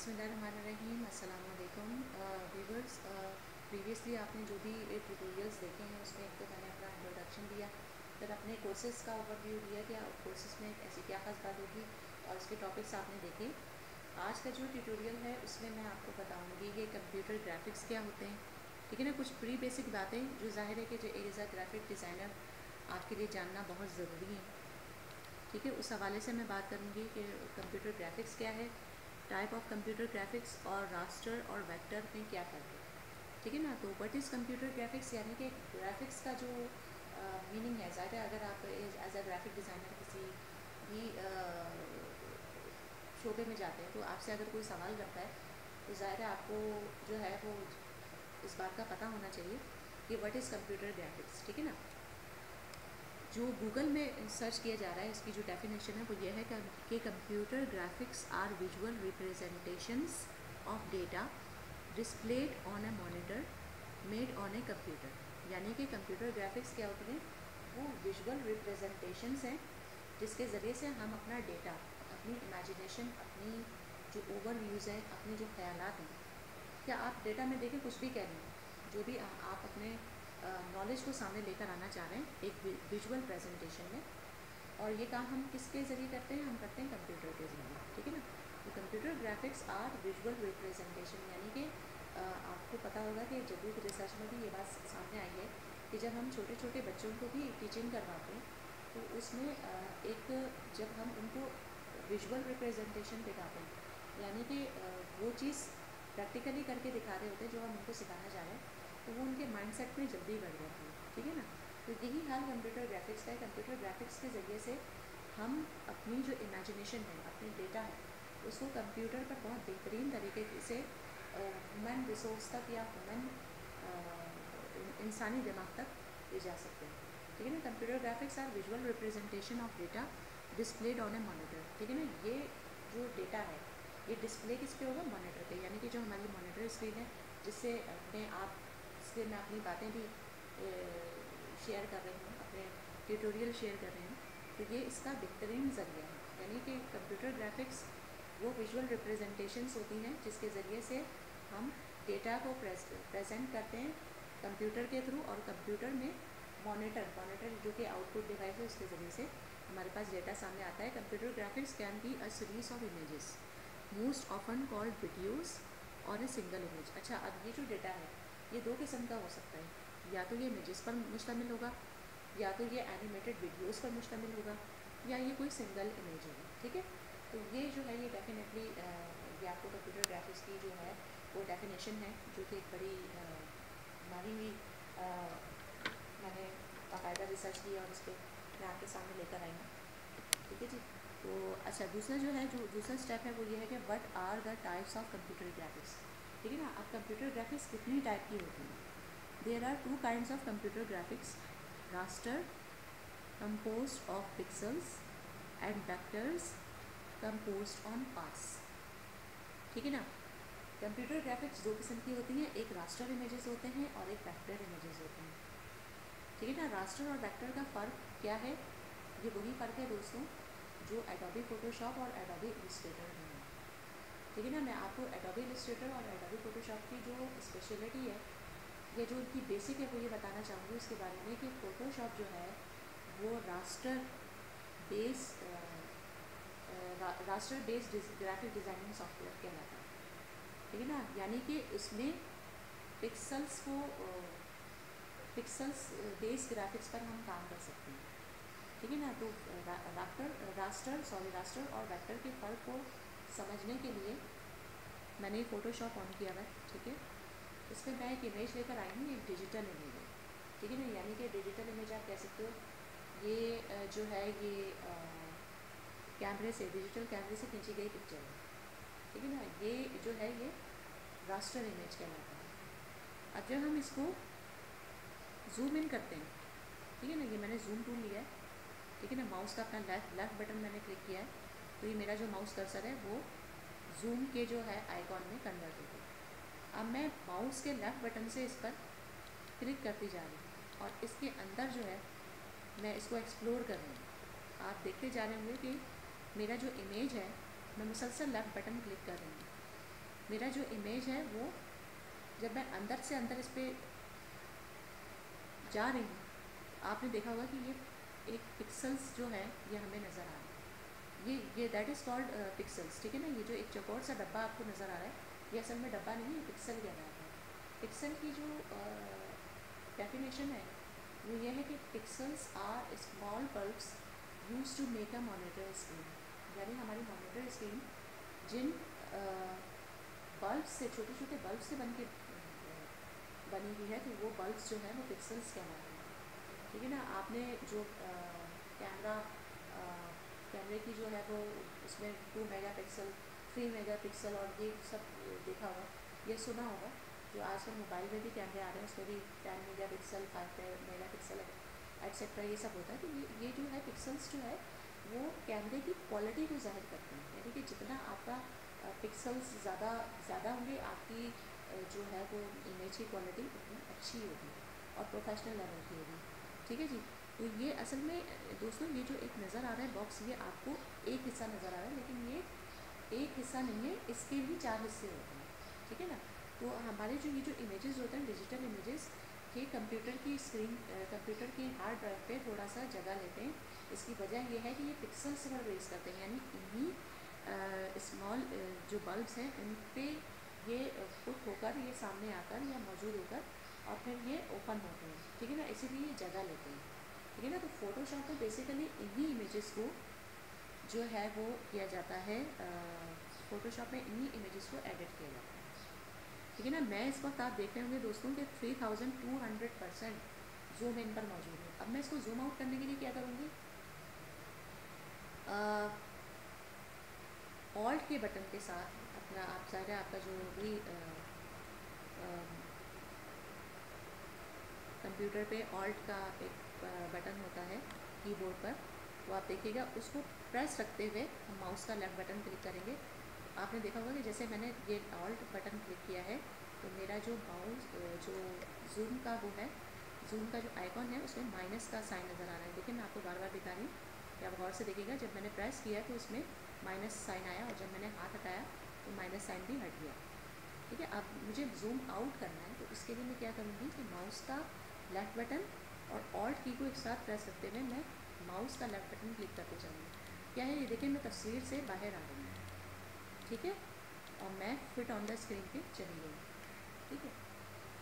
बिस्मिल्लाहिर्रहमानिर्रहीम। अस्सलाम वालेकुम व्यूअर्स। प्रीवियसली आपने जो भी ट्यूटोरियल्स देखे हैं उसमें एक तो मैंने अपना इंट्रोडक्शन दिया, फिर अपने कोर्सेज़ का ओवरव्यू दिया कि कोर्सेज़ में ऐसी क्या ख़ास बात होगी और इसके टॉपिक्स आपने देखे। आज का जो ट्यूटोरियल है उसमें मैं आपको बताऊँगी कि कंप्यूटर ग्राफिक्स क्या होते हैं, ठीक है ना। कुछ प्री बेसिक बातें जो ज़ाहिर है कि जो एज अ ग्राफिक डिज़ाइनर आपके लिए जानना बहुत ज़रूरी है, ठीक है। उस हवाले से मैं बात करूँगी कि कंप्यूटर ग्राफिक्स क्या है, टाइप ऑफ कंप्यूटर ग्राफिक्स और रास्टर और वेक्टर में क्या फ़र्क है, ठीक है ना। तो व्हाट इज़ कंप्यूटर ग्राफिक्स, यानी कि ग्राफिक्स का जो मीनिंग है, ज़ाहिर है अगर आप एज अ ग्राफिक डिज़ाइनर किसी भी शोबे में जाते हैं तो आपसे अगर कोई सवाल करता है तो ज़ाहिर है आपको जो है वो इस बात का पता होना चाहिए कि व्हाट इज़ कंप्यूटर ग्राफिक्स, ठीक है ना। जो गूगल में सर्च किया जा रहा है इसकी जो डेफिनेशन है वो ये है कि computer graphics are visual representations of data displayed on a monitor made on a computer. यानी कि कंप्यूटर ग्राफिक्स क्या होती हैं, वो विजुअल रिप्रेजेंटेशंस हैं जिसके ज़रिए से हम अपना डेटा, अपनी इमेजिनेशन, अपनी जो ओवरव्यूज़ हैं, अपने जो ख्यालात हैं, क्या आप डेटा में देखें कुछ भी कह रहे हैं, जो भी आप अपने नॉलेज को सामने लेकर आना चाह रहे हैं एक विजुअल प्रेजेंटेशन में, और ये काम हम किसके ज़रिए करते हैं, हम करते हैं कंप्यूटर के ज़रिए, ठीक है ना। तो computer graphics are visual representation, यानी कि आपको पता होगा कि जदीद रिसर्च में भी ये बात सामने आई है कि जब हम छोटे छोटे बच्चों को भी टीचिंग करवाते हैं तो उसमें एक जब हम उनको विजुअल रिप्रेजेंटेशन दिखाते हैं, यानी कि वो चीज़ प्रैक्टिकली करके दिखा रहे होते हैं जो हम उनको सिखाना चाह रहे हैं, तो वो उनके माइंडसेट में जल्दी बढ़ जाती है, ठीक है ना। तो यही हाल कंप्यूटर ग्राफिक्स का है। कंप्यूटर ग्राफिक्स के ज़रिए से हम अपनी जो इमेजिनेशन है, अपने डेटा है, उसको कंप्यूटर पर बहुत बेहतरीन तरीके से ह्यूमन रिसोर्स तक या ह्यूमन इंसानी दिमाग तक ले जा सकते हैं, ठीक है ना। Computer graphics are visual representation of data displayed on a monitor, ठीक है ना। ये जो डेटा है ये डिस्प्ले किस पे होगा, मॉनिटर पे, यानी कि जो हमारी मॉनिटर स्क्रीन है जिससे अपने आप स्क्रीन में अपनी बातें भी शेयर कर रहे हैं, अपने ट्यूटोरियल शेयर कर रहे हैं, तो ये इसका बेहतरीन ज़रिया है। यानी कि कंप्यूटर ग्राफिक्स वो विजुअल रिप्रेजेंटेशंस होती हैं जिसके ज़रिए से हम डेटा को प्रेजेंट करते हैं कंप्यूटर के थ्रू, और कंप्यूटर में मॉनिटर जो कि आउटपुट डिवाइस है उसके ज़रिए से हमारे पास डेटा सामने आता है। Computer graphics can be a series of images most often called videos और ए सिंगल इमेज। अच्छा, अब ये जो डेटा है ये दो किस्म का हो सकता है, या तो ये इमेजेस पर मुश्तमिल होगा, या तो ये एनिमेटेड वीडियोस पर मुश्तमिल होगा, या ये कोई सिंगल इमेज होगी, ठीक है। तो ये जो है ये डेफिनेटली ये आपको कंप्यूटर ग्राफिक्स की जो है वो डेफिनेशन है जो कि एक बड़ी मानी हुई मैंने बाकायदा रिसर्च की और उस पर मैं आपके सामने लेकर आई हूँ, ठीक है जी। तो अच्छा, दूसरा जो है जो दूसरा स्टेप है वो ये है कि what are the types of computer graphics, ठीक है ना। अब कंप्यूटर ग्राफिक्स कितनी टाइप की होती हैं। There are two kinds of computer graphics, raster composed of pixels and vectors composed on paths, ठीक है ना। कंप्यूटर ग्राफिक्स दो किस्म की होती हैं, एक रास्टर इमेजेस होते हैं और एक वेक्टर इमेजेस होते हैं, ठीक है ना। रास्टर और वेक्टर का फ़र्क क्या है, ये वही फ़र्क है दोस्तों जो एडोबी फोटोशॉप और एडोबी इलस्ट्रेटर में है, ठीक है ना। मैं आपको एडोबी इलस्ट्रेटर और एडोबी फोटोशॉप की जो स्पेशलिटी है या जो उनकी बेसिक है वो ये बताना चाहूँगी उसके बारे में कि फ़ोटोशॉप जो है वो raster based graphic designing software कहलाता है, ठीक है ना। यानी कि उसमें पिक्सल्स बेस्ड ग्राफिक्स पर हम काम कर सकते हैं, ठीक है ना। तो रास्टर और वेक्टर के फ़र्क को समझने के लिए मैंने फ़ोटोशॉप ऑन किया हुआ है, ठीक है। इसमें मैं एक इमेज लेकर आई हूँ, एक डिजिटल इमेज है, ठीक है ना। यानी कि डिजिटल इमेज आप कह सकते हो ये जो है ये कैमरे से, डिजिटल कैमरे से खींची गई पिक्चर है, ठीक है ना। ये जो है ये रास्टर इमेज कहलाता है। अब जब हम इसको जूम इन करते हैं, ठीक है ना, ये मैंने जूम टूल लिया है, ठीक है ना। माउस का अपना लेफ़्ट बटन मैंने क्लिक किया है, तो ये मेरा जो माउस कर्सर है वो जूम के जो है आइकॉन में कन्वर्ट हो गया। अब मैं माउस के लेफ़्ट बटन से इस पर क्लिक करती जा रही हूँ और इसके अंदर जो है मैं इसको एक्सप्लोर कर रही हूँ। आप देखते जा रहे होंगे कि मेरा जो इमेज है मैं मुसलसल लेफ़्ट बटन क्लिक कर रही हूँ, मेरा जो इमेज है वो जब मैं अंदर से अंदर इस पर जा रही हूँ, आपने देखा होगा कि ये एक पिक्सल्स जो है ये हमें नज़र आ रहा है, ये दैट इज़ कॉल्ड पिक्सल्स, ठीक है ना। ये जो एक चौकोर सा डब्बा आपको नज़र आ रहा है, ये असल में डब्बा नहीं है, ये पिक्सल कहलाता है। पिक्सल की जो डेफिनेशन है वो ये है कि pixels are small bulbs use to make a monitor screen, यानी हमारी मॉनिटर स्क्रीन जिन बल्ब से, छोटे छोटे बल्ब से बनी हुई है, तो वो बल्ब्स जो है वो पिक्सल्स कहलाते हैं, ठीक है ना। आपने जो कैमरे की जो है वो उसमें 2 मेगापिक्सल 3 मेगापिक्सल और ये सब देखा होगा, ये सुना होगा। जो आजकल मोबाइल में भी कैमरे आ रहे हैं उसमें भी 10 मेगापिक्सल 5 मेगापिक्सल एटसेट्रा ये सब होता है। तो ये जो है पिक्सल्स जो है वो कैमरे की क्वालिटी को ज़ाहिर करते हैं, यानी कि जितना आपका पिक्सल्स ज़्यादा होंगे, आपकी जो है वो इमेज की क्वालिटी उतनी अच्छी होगी और प्रोफेशनल लेवल की होगी, ठीक है जी। तो ये असल में दोस्तों ये जो एक नज़र आ रहा है बॉक्स, ये आपको एक हिस्सा नज़र आ रहा है, लेकिन ये एक हिस्सा नहीं है, इसके भी 4 हिस्से होते हैं, ठीक है ना। तो हमारे ये जो इमेजेस होते हैं डिजिटल इमेजेस, ये कंप्यूटर की स्क्रीन, कंप्यूटर की हार्ड ड्राइव पे थोड़ा सा जगह लेते हैं। इसकी वजह यह है कि ये पिक्सल्स पर बेस करते हैं, यानी इन्हीं स्मॉल जो बल्ब्स हैं उन पे ये पुट होकर, ये सामने आकर या मौजूद होकर और फिर ये ओपन होते हैं, ठीक है ना, इसीलिए ये जगह लेते हैं, ठीक है ना। तो फोटोशॉप में बेसिकली इन्हीं इमेजेस को जो है वो किया जाता है, फोटोशॉप में इन्हीं इमेजेस को एडिट किया जाता है, ठीक है ना। मैं इस वक्त आप देख रहे होंगे दोस्तों कि 3200% जूम इन पर मौजूद है। अब मैं इसको जूम आउट करने के लिए क्या करूँगी, ऑल्ट के बटन के साथ अपना, आप चाहे आपका जो भी कंप्यूटर पे ऑल्ट का एक बटन होता है कीबोर्ड पर, तो आप देखिएगा उसको प्रेस रखते हुए हम माउस का लेफ़्ट बटन क्लिक करेंगे। आपने देखा होगा कि जैसे मैंने ये ऑल्ट बटन क्लिक किया है तो मेरा जो माउस जो जूम का वो है, जूम का जो आइकॉन है उसमें माइनस का साइन नज़र आ रहा है। देखिए मैं आपको बार बार दिखा रही हूँ कि आप गौर से देखिएगा, जब मैंने प्रेस किया तो उसमें माइनस साइन आया और जब मैंने हाथ हटाया तो माइनस साइन भी हट गया, ठीक है। अब मुझे जूम आउट करना है तो इसके लिए मैं क्या करूँगी कि माउस का लेफ़्ट बटन और ऑल्ट की को एक साथ प्रेस करते हुए मैं माउस का लेफ़्ट बटन क्लिक करते जाऊँगी। क्या है ये देखिए, मैं तस्वीर से बाहर आ रही हूँ, ठीक है, और मैं फिट ऑन द स्क्रीन पे चली गई, ठीक है।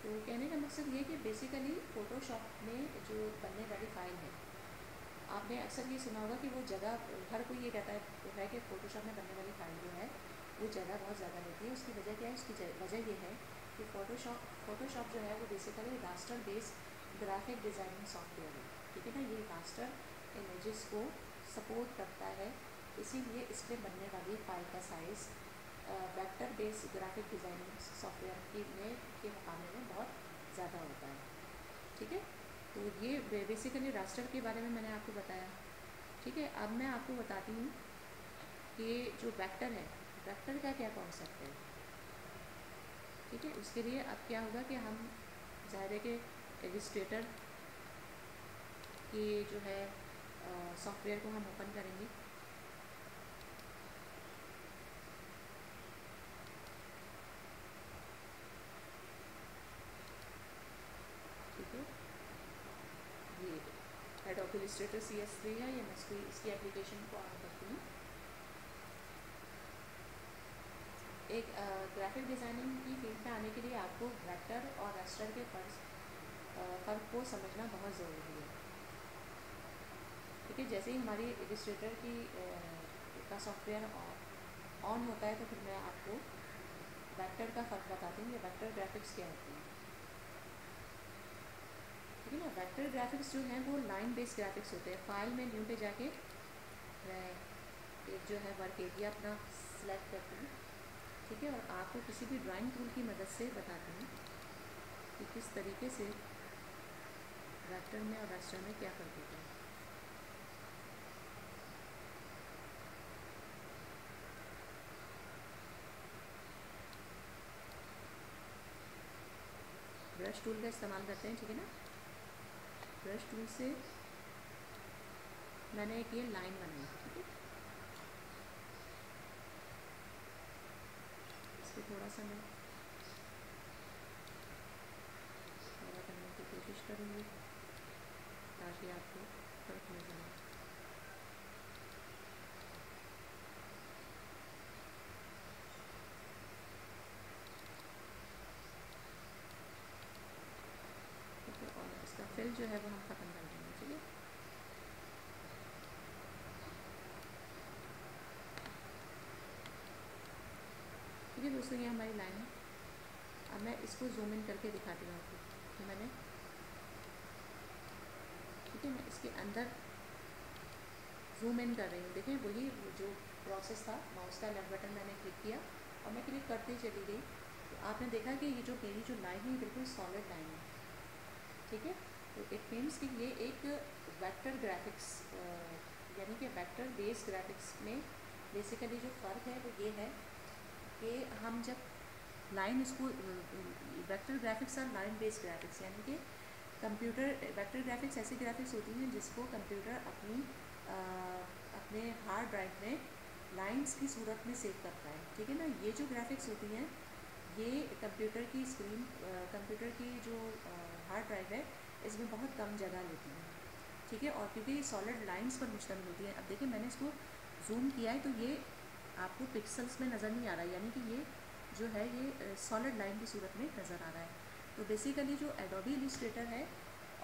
तो कहने का मकसद ये कि बेसिकली फ़ोटोशॉप में जो बनने वाली फ़ाइल है, आपने अक्सर ये सुना होगा कि वो जगह, हर कोई ये कहता है कि फ़ोटोशॉप में बनने वाली फ़ाइल जो है वो जगह बहुत ज़्यादा लेती है। उसकी वजह क्या है, उसकी वजह ये है कि फ़ोटोशॉप जो है वो basically raster based graphic designing software है, ठीक है ना। ये रास्टर इमेजेस को सपोर्ट करता है, इसीलिए इसमें बनने वाली फ़ाइल का size vector based graphic designing software के मुकाबले में बहुत ज़्यादा होता है, ठीक है। तो ये बेसिकली रास्टर के बारे में मैंने आपको बताया, ठीक है। अब मैं आपको बताती हूँ कि जो वेक्टर है, वेक्टर का क्या कॉन्सेप्ट है, ठीक है। उसके लिए अब क्या होगा कि हम ज़ाहिर है कि इलस्ट्रेटर की जो है सॉफ्टवेयर को हम ओपन करेंगे, ठीक है। ये एडोब इलस्ट्रेटर CS3 है, या मैं इसकी एप्लीकेशन को ऑन करती हूँ। एक ग्राफिक डिज़ाइनिंग की फील्ड में आने के लिए आपको वेक्टर और रास्टर के फ़र्क को समझना बहुत ज़रूरी है, ठीक है। जैसे ही हमारी इलस्ट्रेटर का सॉफ्टवेयर ऑन होता है तो फिर मैं आपको वेक्टर का फ़र्क बताती हूँ, ये वेक्टर ग्राफिक्स क्या होते हैं, ठीक है ना। वेक्टर ग्राफिक्स जो हैं वो लाइन बेस्ड ग्राफिक्स होते हैं। फाइल में न्यू पे जाके मैं एक जो है वर्क एरिया अपना सेलेक्ट करती हूँ, ठीक है, और आपको किसी भी ड्राइंग टूल की मदद से बताती हूँ कि किस तरीके से वेक्टर में और रास्टर में क्या फ़र्क होता है। ब्रश टूल का इस्तेमाल करते हैं, ठीक है ना। ब्रश टूल से मैंने एक ये लाइन बनाई, ठीक है, इस पर थोड़ा सा मैं थोड़ा करने की कोशिश करूँगी ताकि आपको फर्क नजर आए। ठीक है, और इसका फिल जो है वो हम ख़त्म कर देंगे। ठीक है, ठीक है दोस्तों, ये हमारी लाइन है। अब मैं इसको जूम इन करके दिखाती हूँ आपको कि मैंने, ठीक है, मैं इसके अंदर जूम इन कर रही हूँ। देखिए वही जो प्रोसेस था, माउस का लेफ्ट बटन मैंने क्लिक किया और मैं क्लिक करती चली गई, तो आपने देखा कि ये जो मेरी जो लाइन है बिल्कुल सॉलिड लाइन है। ठीक है, तो इट मीन्स कि ये एक वेक्टर ग्राफिक्स यानी कि वेक्टर बेस्ड ग्राफिक्स में बेसिकली जो फ़र्क है वो ये है कि हम जब लाइन इसको वेक्टर ग्राफिक्स और लाइन बेस्ड ग्राफिक्स, यानी कि कंप्यूटर वेक्टर ग्राफिक्स ऐसी ग्राफिक्स होती हैं जिसको कंप्यूटर अपने हार्ड ड्राइव में लाइंस की सूरत में सेव करता है। ठीक है ना, ये जो ग्राफिक्स होती हैं ये कंप्यूटर की स्क्रीन कंप्यूटर की जो हार्ड ड्राइव है इसमें बहुत कम जगह लेती हैं। ठीक है, और क्योंकि ये सॉलिड लाइंस पर मुश्तमिल होती है। अब देखिए मैंने इसको जूम किया है तो ये आपको पिक्सल्स में नज़र नहीं आ रहा है, यानी कि ये जो है ये सॉलिड लाइन की सूरत में नज़र आ रहा है। तो बेसिकली जो एडोबी इलस्ट्रेटर है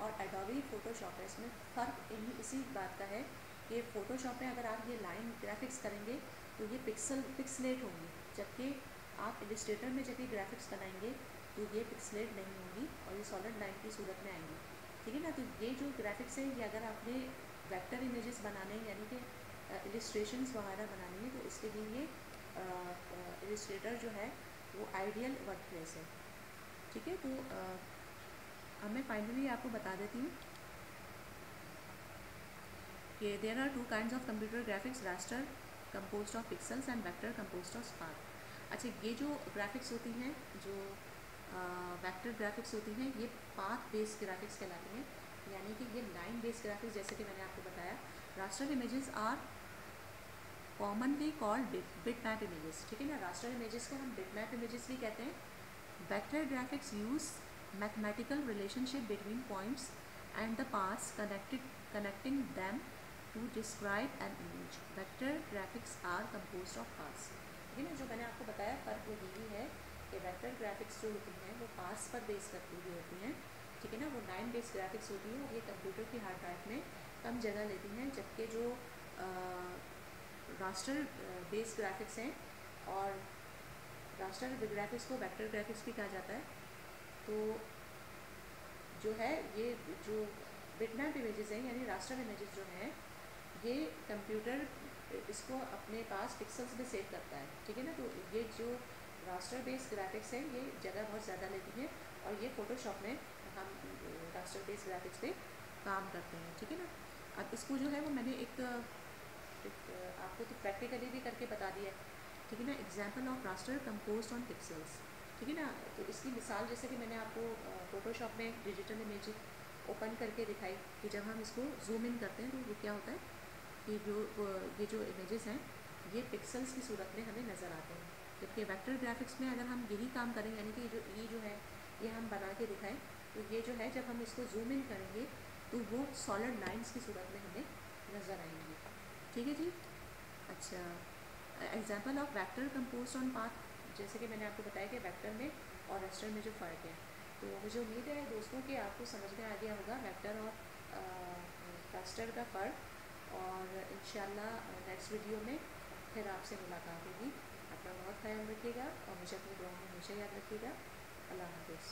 और एडोबी फ़ोटोशॉप है, इसमें फ़र्क इसी बात का है कि फ़ोटोशॉप में अगर आप ये लाइन ग्राफिक्स करेंगे तो ये पिक्सलेट होंगी, जबकि आप इलस्ट्रेटर में जब ये ग्राफिक्स बनाएंगे तो ये पिक्सलेट नहीं होंगी और ये सॉलिड लाइन की सूरत में आएंगी। ठीक है ना, तो ये जो ग्राफिक्स है ये अगर आपने वेक्टर इमेजेस बनाने यानी कि इलस्ट्रेशंस वगैरह बनानी है तो इसके लिए ये इलस्ट्रेटर जो है वो आइडियल वर्क प्लेस है। ठीक है, तो अब मैं फाइनली आपको बता देती हूँ कि there are two kinds of computer graphics, raster composed of pixels and vector composed of path. अच्छा, ये जो ग्राफिक्स होती हैं, जो वेक्टर ग्राफिक्स होती हैं, ये पाथ बेस्ड ग्राफिक्स कहलाती हैं, यानी कि ये लाइन बेस्ड ग्राफिक्स जैसे कि मैंने आपको बताया। Raster images are commonly called bitmap images. ठीक है ना, रास्टर इमेजेस को हम बिटमैप इमेजेस भी कहते हैं। Vector graphics use mathematical relationship between points and the paths connecting them to describe an image. Vector graphics are composed of paths. ठीक है ना, जो मैंने आपको बताया फ़र्क वो यही है कि वेक्टर ग्राफिक्स जो होती हैं वो पाथ्स पर बेस करती हुई होती हैं। ठीक है ना, वो लाइन बेस्ड ग्राफिक्स होती है और ये कंप्यूटर की हार्ड ड्राइव में कम जगह लेती हैं, जबकि जो रास्टर बेस्ड ग्राफिक्स हैं, और रास्टर ग्राफिक्स को वेक्टर ग्राफिक्स भी कहा जाता है। तो जो है ये जो बिटमैप इमेजेस हैं यानी रास्टर इमेजेस जो हैं, ये कंप्यूटर इसको अपने पास पिक्सल्स में सेव करता है। ठीक है ना, तो ये जो रास्टर बेस्ड ग्राफिक्स है ये जगह बहुत ज़्यादा लेती है और ये फ़ोटोशॉप में हम रास्टर बेस्ड ग्राफिक्स पे काम करते हैं। ठीक है ना, अब इसको जो है वो मैंने एक आपको तो प्रैक्टिकली भी करके बता दिया है। ठीक है ना, example of raster composed on pixels. ठीक है ना, तो इसकी मिसाल जैसे कि मैंने आपको फ़ोटोशॉप में डिजिटल इमेज ओपन करके दिखाई कि जब हम इसको जूम इन करते हैं तो वो क्या होता है कि ये जो इमेजेस हैं ये पिक्सल्स की सूरत में हमें नज़र आते हैं। जबकि वेक्टर ग्राफिक्स में अगर हम यही काम करें, यानी कि जो है ये हम बना के दिखाएं, तो ये जो है जब हम इसको जूम इन करेंगे तो वो सॉलिड लाइंस की सूरत में हमें नज़र आएंगी। ठीक है जी। अच्छा, example of vector composed on path, जैसे कि मैंने आपको बताया कि वेक्टर में और रास्टर में जो फ़र्क है, तो मुझे उम्मीद है दोस्तों कि आपको समझ में आ गया होगा वेक्टर और रास्टर का फ़र्क। और इंशाल्लाह नेक्स्ट वीडियो में फिर आपसे मुलाकात होगी। अपना बहुत ख्याल रखिएगा और मुझे अपनी दुआ में हमेशा याद रखिएगा। अल्लाह हाफ़िज़।